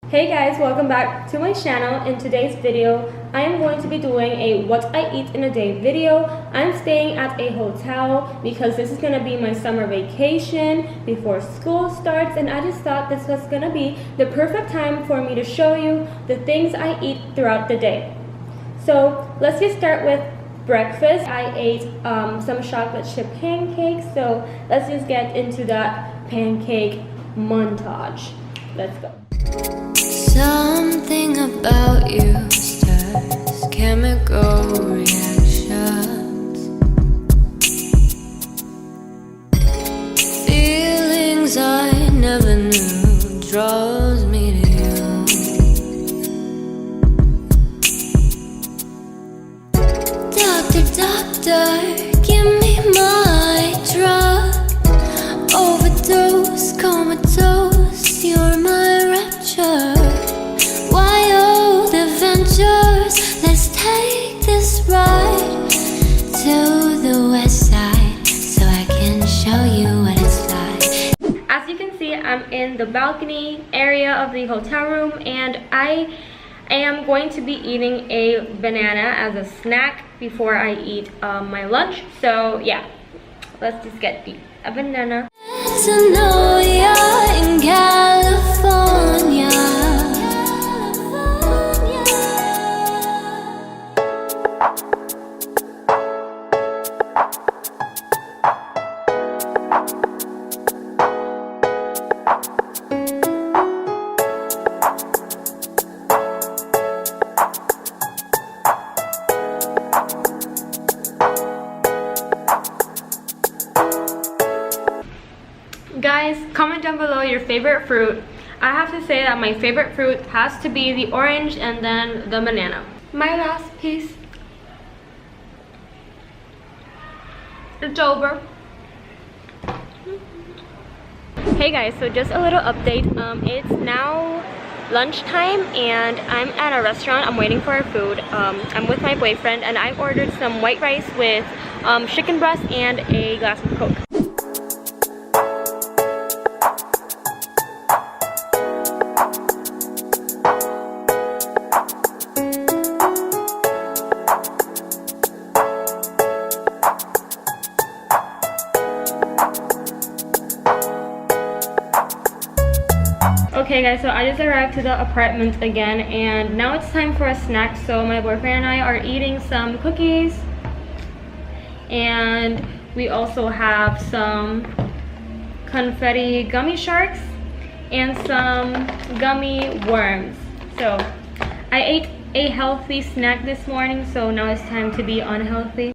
Hey guys, welcome back to my channel. In today's video, I am going to be doing a what I eat in a day video. I'm staying at a hotel because this is going to be my summer vacation before school starts, and I just thought this was going to be the perfect time for me to show you the things I eat throughout the day. So let's just start with breakfast. I ate some chocolate chip pancakes, so let's just get into that pancake montage. Let's go. Something about you stirs chemical reactions. Feelings I never knew draws me to you. Doctor, doctor, give me my drug. Overdose, comatose, you're my rapture. Wild adventures, let's take this ride to the west side so I can show you what it's like. As you can see, I'm in the balcony area of the hotel room, and I am going to be eating a banana as a snack before I eat my lunch. So yeah, let's just get a banana. To know you're in California. Guys, comment down below your favorite fruit. I have to say that my favorite fruit has to be the orange and then the banana. My last piece. It's over. Hey guys, so just a little update. It's now lunchtime and I'm at a restaurant. I'm waiting for our food. I'm with my boyfriend and I ordered some white rice with chicken breast and a glass of Coke. Okay guys, so I just arrived to the apartment again and now it's time for a snack. So my boyfriend and I are eating some cookies and we also have some confetti gummy sharks and some gummy worms. So I ate a healthy snack this morning, so now it's time to be unhealthy.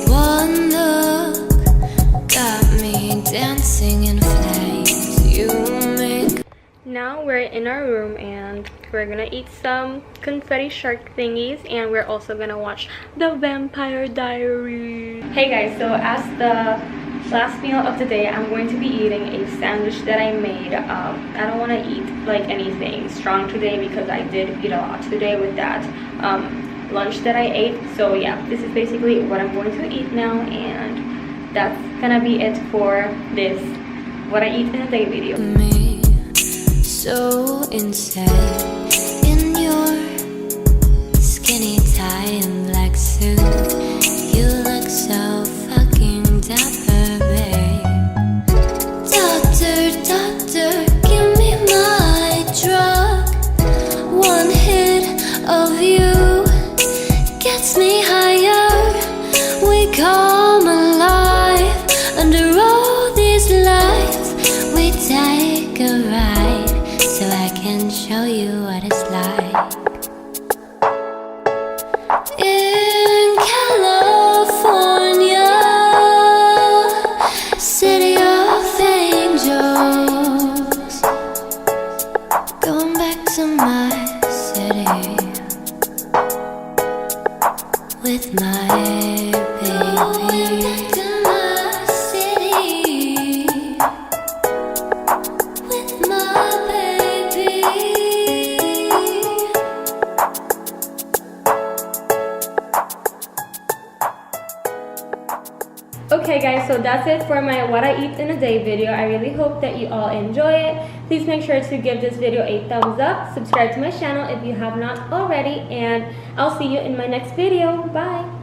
One look got me dancing in flames. You make. Now we're in our room and we're gonna eat some confetti shark thingies, and we're also gonna watch The Vampire Diaries. Hey guys, so as the last meal of the day, I'm going to be eating a sandwich that I made. I don't want to eat like anything strong today because I did eat a lot today with that lunch that I ate. So yeah, this is basically what I'm going to eat now, and that's gonna be it for this what I eat in a day video. Me so insane in your skinny tie and black suit. You look so fucking dapper, babe. Doctor, doctor, give me my drug. One hit of you gets me higher. We come alive under all these lights. We take a ride so I can show you what it's like. In California, city of angels. Going back to my city with my baby. Back to my city with my baby. Okay guys, so that's it for my what I eat in a day video. I really hope that you all enjoy it. Please make sure to give this video a thumbs up, subscribe to my channel if you have not already, and I'll see you in my next video. Bye!